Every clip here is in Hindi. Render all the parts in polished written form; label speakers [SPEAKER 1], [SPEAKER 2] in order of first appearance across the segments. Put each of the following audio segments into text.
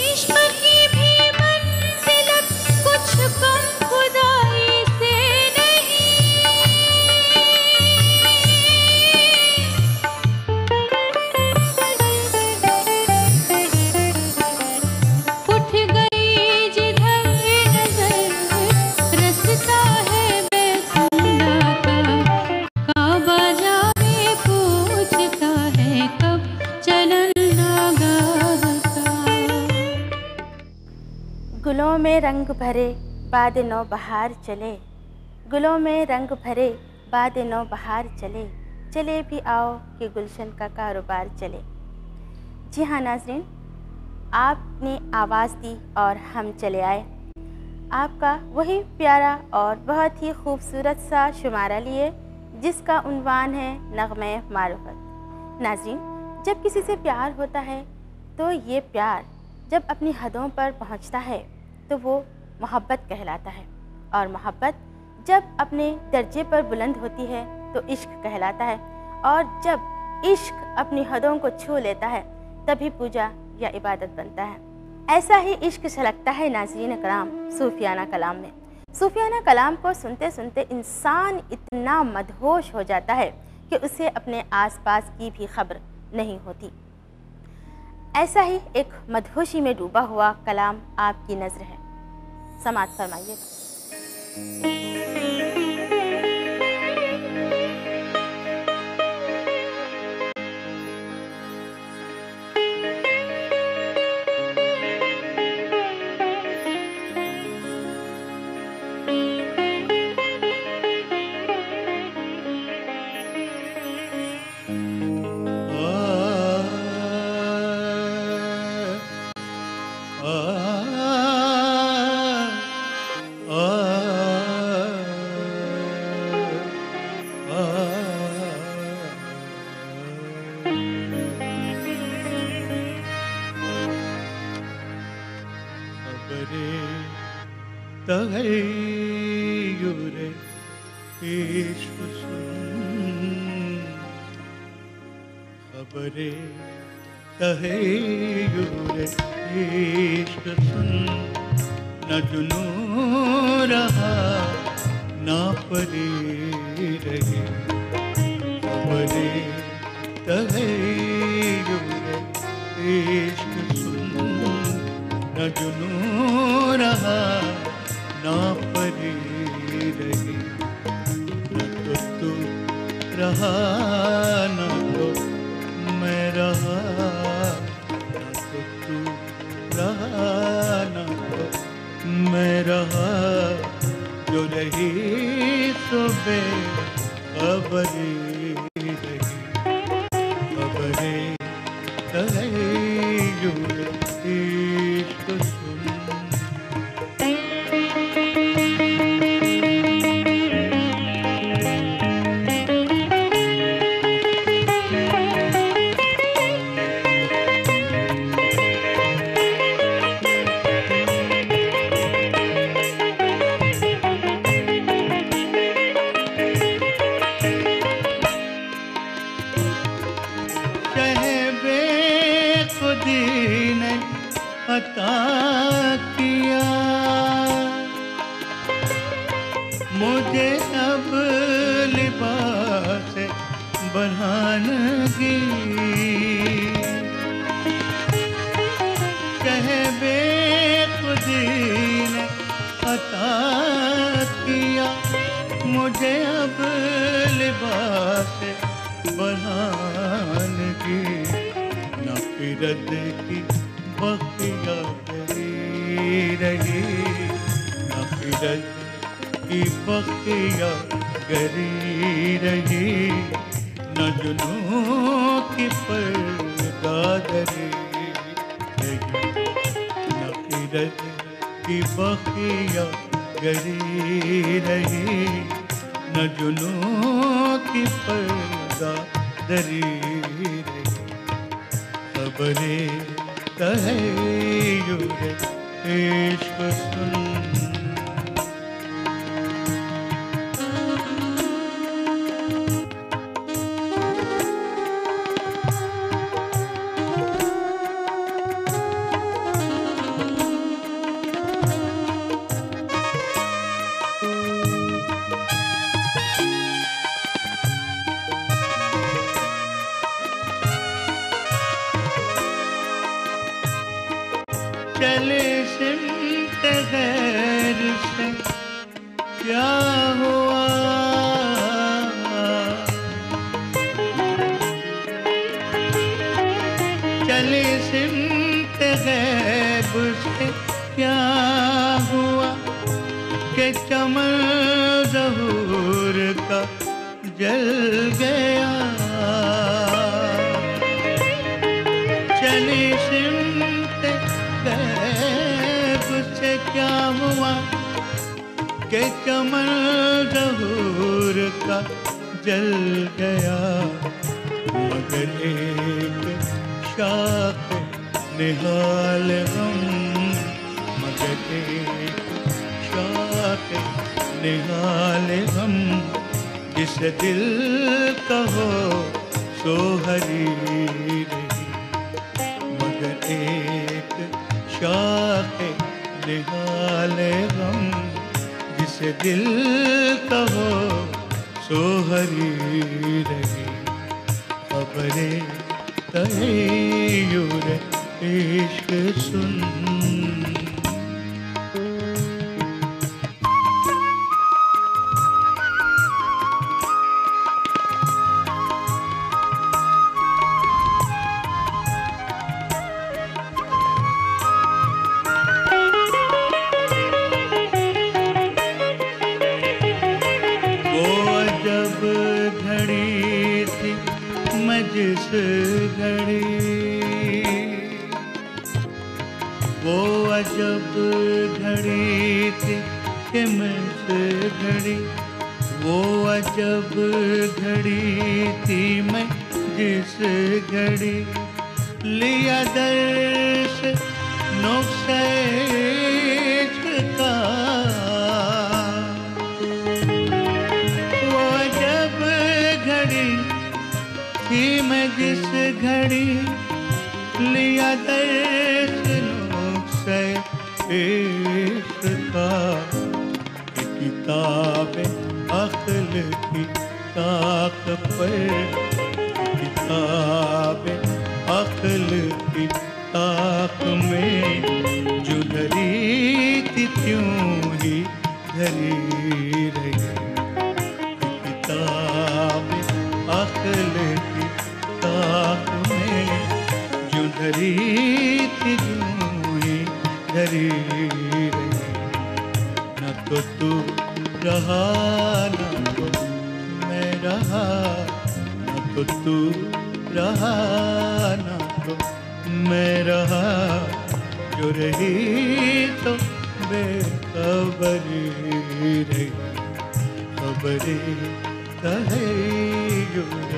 [SPEAKER 1] इश्क की भी मंजिलत कुछ कम खुदाई से नहीं, उठ गई जिधर नजर रसता है बैकुंठा का, काबा जावे पूछता है कब चलन नागाह का।
[SPEAKER 2] गुलों में रंग भरे बाद नौ बहार चले, गुलों में रंग भरे बाद नौ बहार चले, चले भी आओ कि गुलशन का कारोबार चले। जी हाँ नाज़रीन, आपने आवाज़ दी और हम चले आए। आपका वही प्यारा और बहुत ही खूबसूरत सा शुमारा लिए जिसका उन्वान है नग़्मे मारुफ़त। नाज़रीन, जब किसी से प्यार होता है तो ये प्यार जब अपनी हदों पर पहुंचता है तो वो मोहब्बत कहलाता है, और मोहब्बत जब अपने दर्जे पर बुलंद होती है तो इश्क कहलाता है, और जब इश्क अपनी हदों को छू लेता है तभी पूजा या इबादत बनता है। ऐसा ही इश्क छलकता है नाज़रीन कराम सूफियाना कलाम में। सूफियाना कलाम को सुनते सुनते इंसान इतना मदहोश हो जाता है कि उसे अपने आसपास की भी खबर नहीं होती। ऐसा ही एक मदहोशी में डूबा हुआ कलाम आपकी नज़र है, समाअत फरमाइएगा।
[SPEAKER 3] तगैयुरे इश्क सुन, खबरे तगैयुरे इश्क सुन, न जुनू रहा ना परी रही, खबरे तगैयुरे इश्क सुन, न जुनू रहा ना परी रही, न तो तू रहा न तो मैं रहा, न तो तू रहा न तो मैं रहा, जो रही सो बेखबरी रही, खबरे तगैयुरे इश्क सुन। अता किया मुझे अब लिबास बरहानगी, कहबे खुदी ने अता किया मुझे अब लिबास बरहानगी, न फिरद की बखिया गरी रही, न फिरद की बखिया गरी रही, न जुनू की पर्दादरी रही, न फिरद की बखिया गरी रही, न जुनू की पर्दादरी रही, खबरे तगैयुरे इश्क सुन। चले सिमत गैर से क्या हुआ, चले सिमत गैब से क्या हुआ कि चमन ज़हूर का जल गया। चले सिमत गैब से क्या हुआ कि चमन ज़हूर का जल गया। मगर एक शाख निहाल गम, मगर एक शाख निहाल गम, जिस दिल कहो सो हरी रही। मगर एक शाख निहाल गम, जिस दिल कहो सो हरी रही। खबरे तय्युर इश्क सुन। जिस घड़ी वो अजब घड़ी थी कि मैं घड़ी, वो अजब घड़ी थी मैं जिस घड़ी लिया दर्श नुक्से का। वो अजब घड़ी थी मैं जिस घड़ी लिया दर्श नुक्से इश्क का। किताब अक्ल की ताक पर, किताब अक्ल की ताक में जो धरी थी त्यों ही धरी रही। किताब अक्ल की ताक में जो धरी थी त्यों ही धरी रही। न तो तू रहा न तो मैं रहा, न तो तू रहा न तो मैं रहा। जो रही तो बेखबरी रही। खबरें तय्युर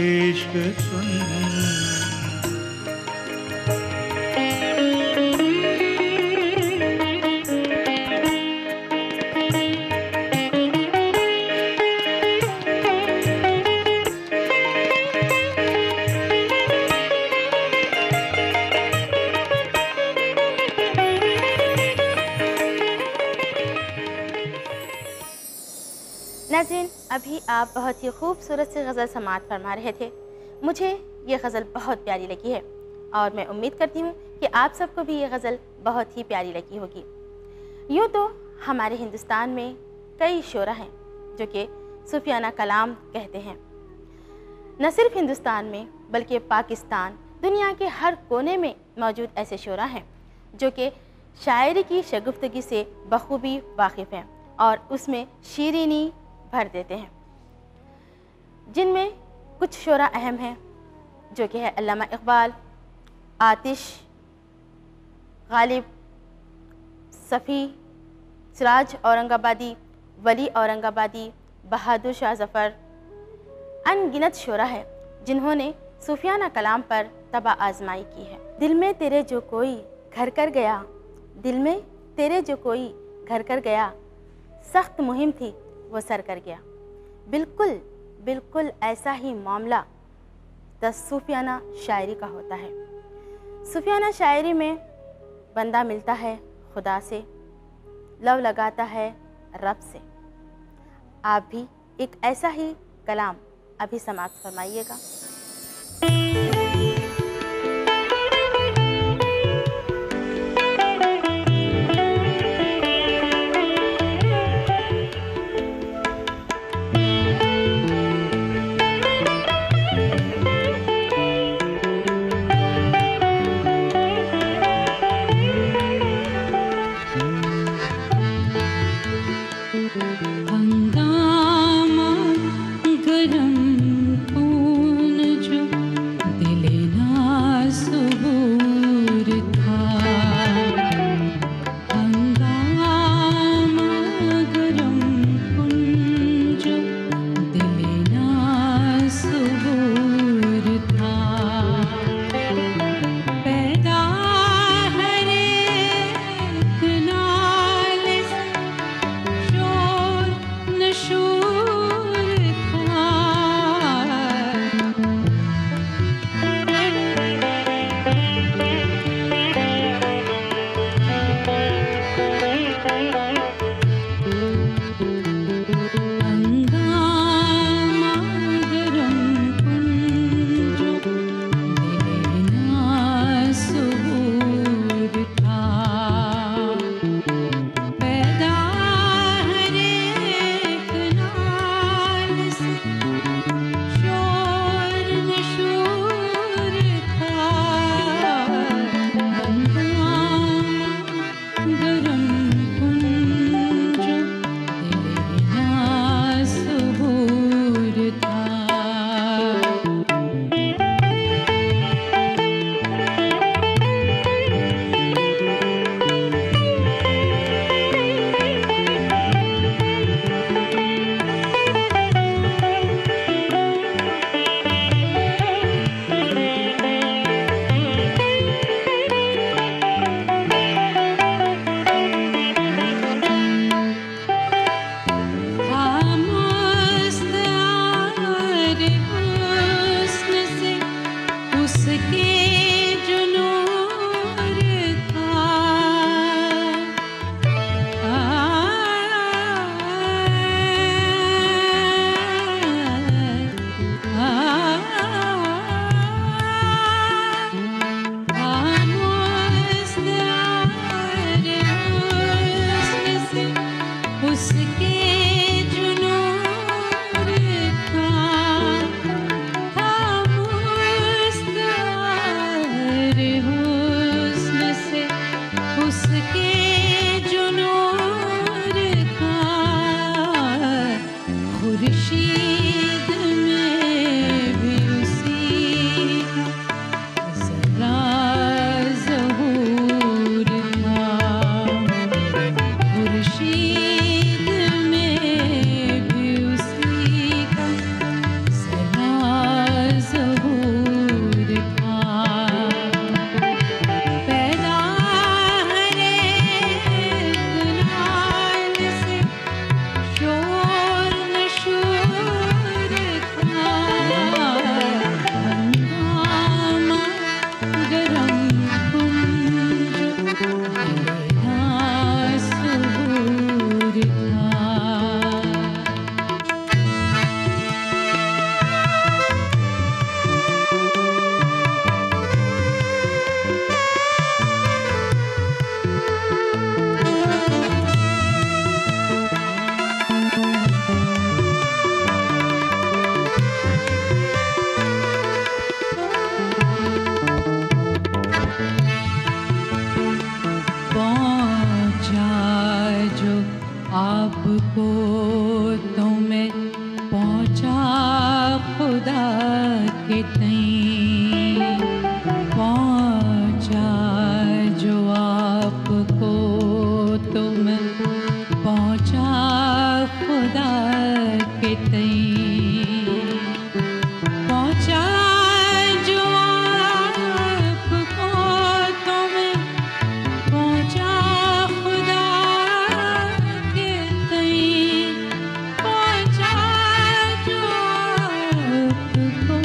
[SPEAKER 3] इश्क सुन।
[SPEAKER 2] नाज़रीन, अभी आप बहुत ही खूबसूरत सी गज़ल समाअत फरमा रहे थे। मुझे ये गज़ल बहुत प्यारी लगी है और मैं उम्मीद करती हूँ कि आप सबको भी ये गज़ल बहुत ही प्यारी लगी होगी। यूँ तो हमारे हिंदुस्तान में कई शोरा हैं जो कि सूफियाना कलाम कहते हैं। न सिर्फ हिंदुस्तान में बल्कि पाकिस्तान, दुनिया के हर कोने में मौजूद ऐसे शोरा हैं जो कि शायरी की शगुफ्तगी से बखूबी वाकिफ़ हैं और उसमें शीरीनी भर देते हैं। जिनमें कुछ शोरा अहम हैं जो कि है अल्लामा इक़बाल, आतिश, गालिब, सफ़ी, सिराज औरंगाबादी, वली औरंगाबादी, बहादुर शाह ज़फ़र। अनगिनत शोरा है जिन्होंने सूफियाना कलाम पर तबा आजमाई की है। दिल में तेरे जो कोई घर कर गया, दिल में तेरे जो कोई घर कर गया, सख्त मुहिम थी वो सर कर गया। बिल्कुल बिल्कुल ऐसा ही मामला सूफियाना शायरी का होता है। सूफियाना शायरी में बंदा मिलता है खुदा से, लव लगाता है रब से। आप भी एक ऐसा ही कलाम अभी समाअत फरमाइएगा।
[SPEAKER 1] गरम खून जो दिले ना सबूर था, हंगामा गरम खून जो दिले ना सबूर था, पैदा हर एक नाल से शोर नशूर था। हंगामा गरम खून जो दिले ना सबूर था, पैदा हर एक नाल से शोर नशूर था, हंगामा गरम खून जो दिले ना सबूर था। खामोश यार हुस्न से उसके जो नूर था, खामोश यार हुस्न से उसके जो नूर था, खामोश यार हुस्न से उसके जो नूर था, खुर्शीद में भी उसी का ज़रा ज़हूर था, खुर्शीद में भी उसी का ज़रा ज़हूर था, पैदा हर एक नाल से शोर नशूर था, हंगामा गरम खून जो दिले ना सबूर था। पहुँचा जो आपको तो मैं पहुँचा खुदा के तईं, पहुँचा जो आपको तो मैं पहुँचा खुदा के तईं, पहुँचा जो आपको तो मैं पहुँचा खुदा के तईं, पहुँचा जो आपको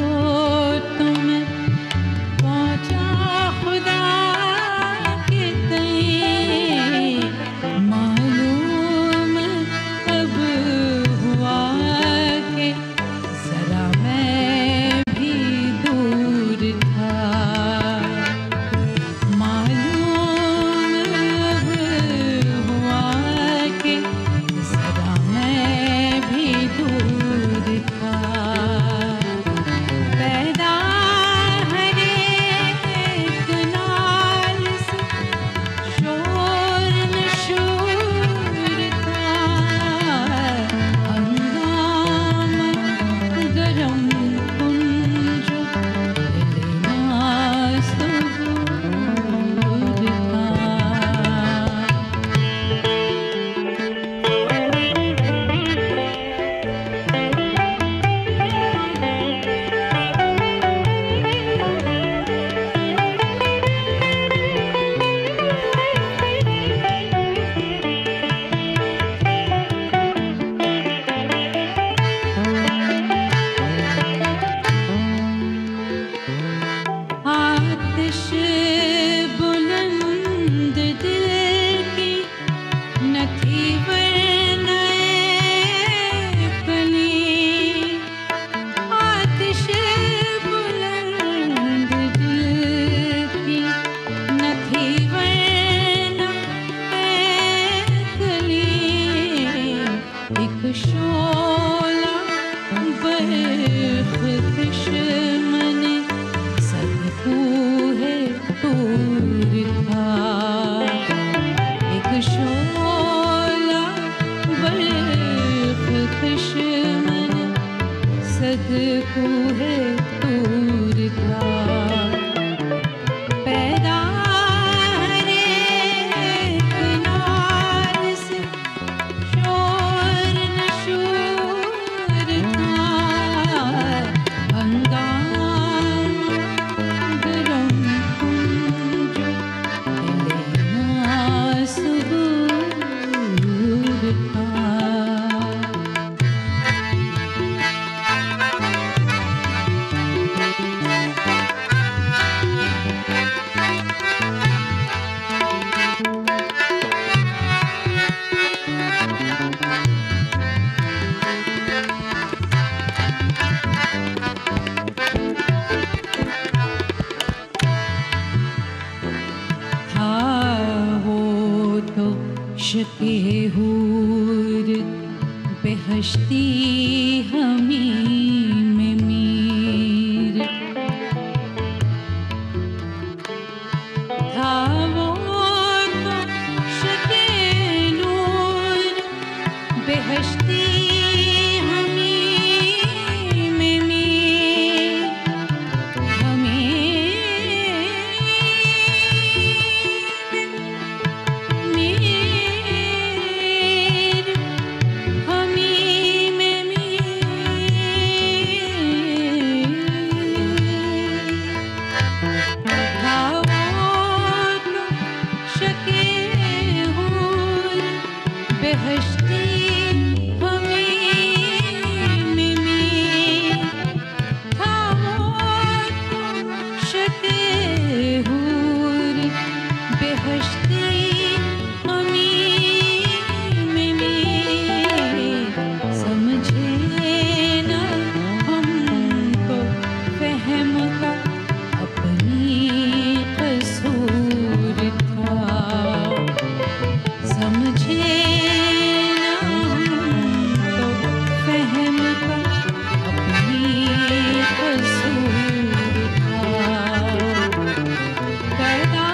[SPEAKER 1] दुश्मन सबको है दूर था। एक शोला बर्फ दुश्मन सबको है दूर था। पैदा हर एक नार से शोर नशूर था। हंगामा गरम कुंज दिले नासबूर था। था वो तो शके हूर बेहश्ती हमीम मीर। था वो तो शके नूर बेहश्ती हमीम मीर। बेहश्ती हमीम में था वो तो शके हूर। बेहश्ती हमीम में समझे न हमको फहम का अपनी कसूर था। समझे न हमको फहम का अपनी कसूर था। पैदा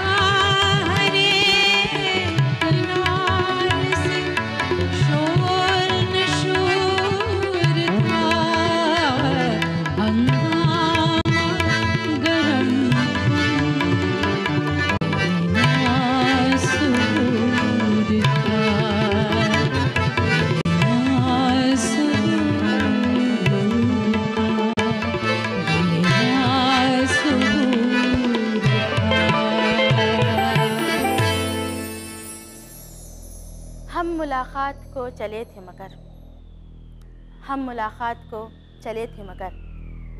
[SPEAKER 1] हर एक नार से शोर नशूर था। हंगामा गरम नासबूर था।
[SPEAKER 2] हम मुलाकात को चले थे मगर, हम मुलाकात को चले थे मगर,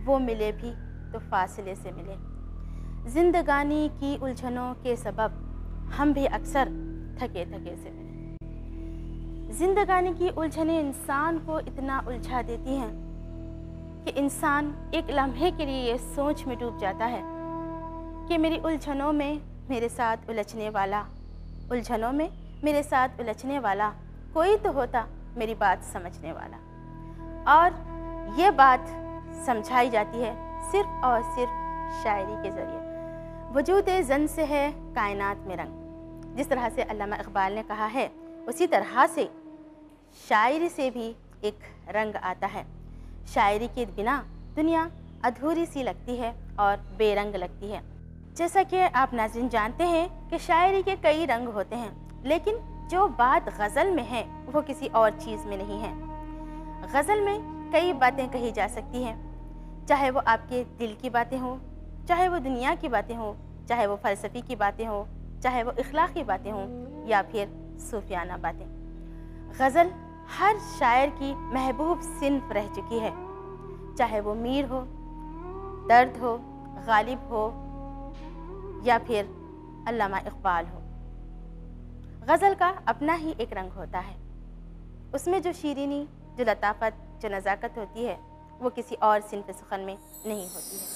[SPEAKER 2] वो मिले भी तो फासले से मिले। जिंदगानी की उलझनों के सबब हम भी अक्सर थके थके से मिले। जिंदगानी की उलझनें इंसान को इतना उलझा देती हैं कि इंसान एक लम्हे के लिए ये सोच में डूब जाता है कि मेरी उलझनों में मेरे साथ उलझने वाला, उलझनों में मेरे साथ उलझने वाला कोई तो होता मेरी बात समझने वाला। और ये बात समझाई जाती है सिर्फ़ और सिर्फ शायरी के ज़रिए। वजूद ज़न से है कायनात में रंग। जिस तरह से अल्लामा इक़बाल ने कहा है, उसी तरह से शायरी से भी एक रंग आता है। शायरी के बिना दुनिया अधूरी सी लगती है और बेरंग लगती है। जैसा कि आप नाज़रीन जानते हैं कि शायरी के कई रंग होते हैं, लेकिन जो बात गज़ल में है वो किसी और चीज़ में नहीं है। गज़ल में कई बातें कही जा सकती हैं, चाहे वो आपके दिल की बातें हों, चाहे वो दुनिया की बातें हों, चाहे वो फ़लसफ़ी की बातें हों, चाहे वो इखलाक़ी बातें हों या फिर सूफियाना बातें। गज़ल हर शायर की महबूब सिन्फ़ रह चुकी है, चाहे वो मीर हो, दर्द हो, गालिब हो या फिर अल्लामा इक़बाल हो। गज़ल का अपना ही एक रंग होता है। उसमें जो शीरीनी, जो लताफ़त, जो नज़ाकत होती है वो किसी और सिन्फ़ सुख़न में नहीं होती है।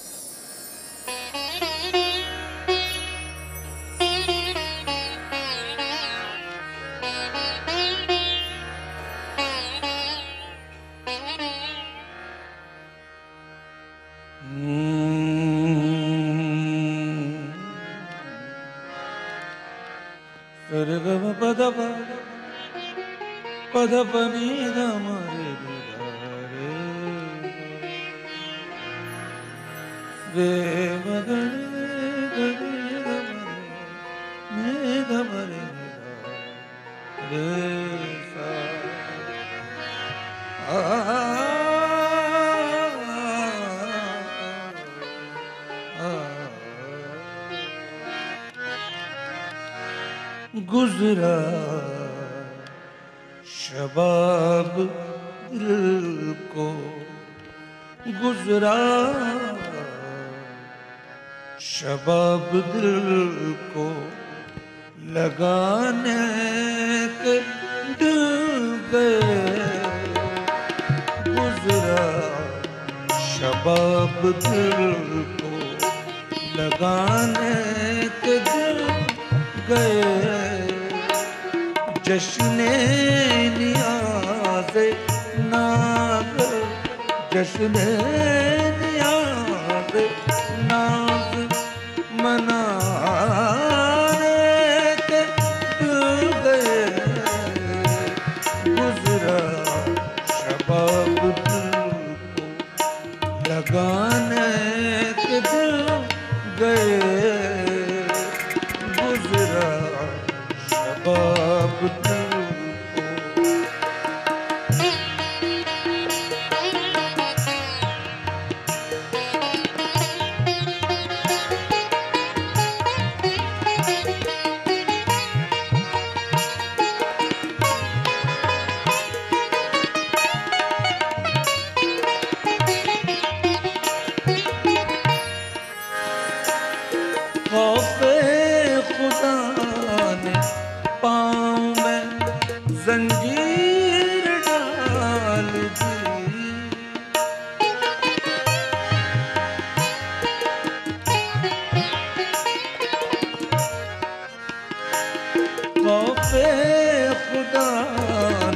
[SPEAKER 4] सरगम पद पद पनी धम रे मगरे रे धम रे सा गुजरा शबाब दिल को गुजरा शबाब दिल को लगाने के दिल गए गुजरा शबाब दिल को लगाने के दिल गए जश्ने नियाज़े नाज़ जश्ने नियाज़े नाज़ मनाने के दिल गए गुजरा शबाब दिल को लगाने के दिल गए गुजरा शबाब दिल जंजीर डाल दी खौफे खुदा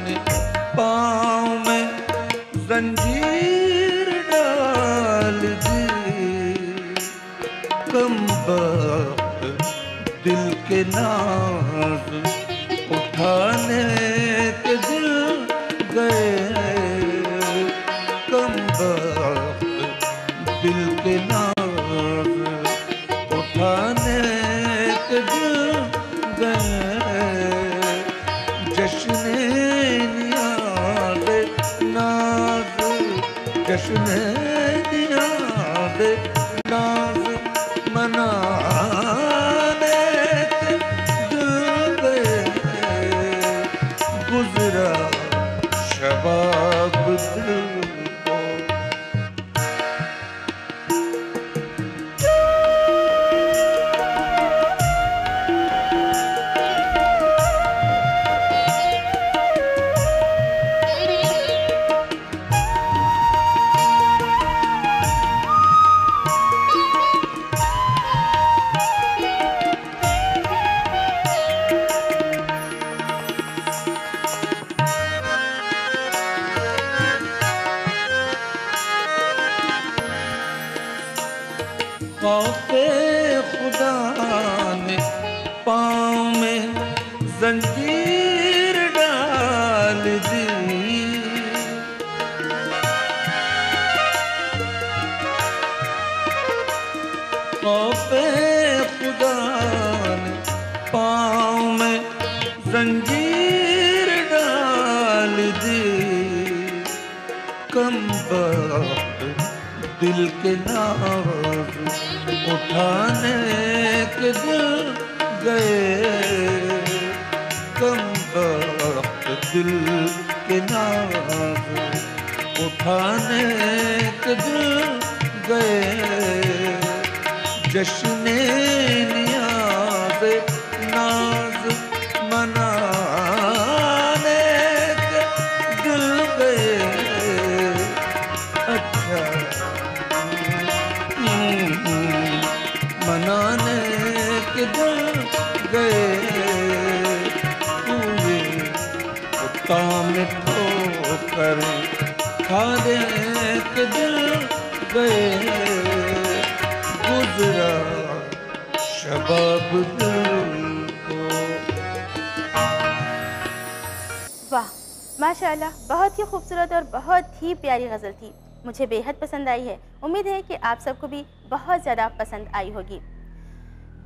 [SPEAKER 4] ने पाँव में जंजीर डाल दी कमबख्त दिल के नाज उठाने के दिल गए कमबख्त दिल के नाज उठाने के दिल गए जश्ने नियाज़े नाज जश्ने नियाज़े नाज मनाने के दिल गए गुजरा शबाब दिल को खौफे खुदा ने पाँव में जंजीर डाल दी खौफे खुदा ने पाँव में जंजीर डाल दी कमबख्त दिल के नाज उठाने के दिल गए कमबख्त दिल के नाज उठाने के दिल गए जश्ने नियाज़े नाज मनाने के दिल गए अच्छा मनाने के दिल गए हुए कुत्ता में ठोकर खाने के दिल गए गुजरा शबाब दिल को।
[SPEAKER 2] वाह माशाअल्लाह, बहुत ही खूबसूरत और बहुत ही प्यारी गज़ल थी। मुझे बेहद पसंद आई है। उम्मीद है कि आप सबको भी बहुत ज़्यादा पसंद आई होगी।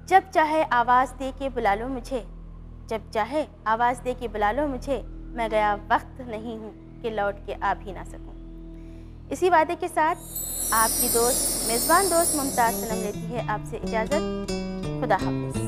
[SPEAKER 2] जब चाहे आवाज़ दे के बुला लो मुझे, जब चाहे आवाज़ दे के बुला लो मुझे, मैं गया वक्त नहीं हूँ कि लौट के आ भी ना सकूँ। इसी वादे के साथ आपकी दोस्त मेज़बान दोस्त मुमताज़ सनम लेती है आपसे इजाज़त। खुदा हाफ़िज़।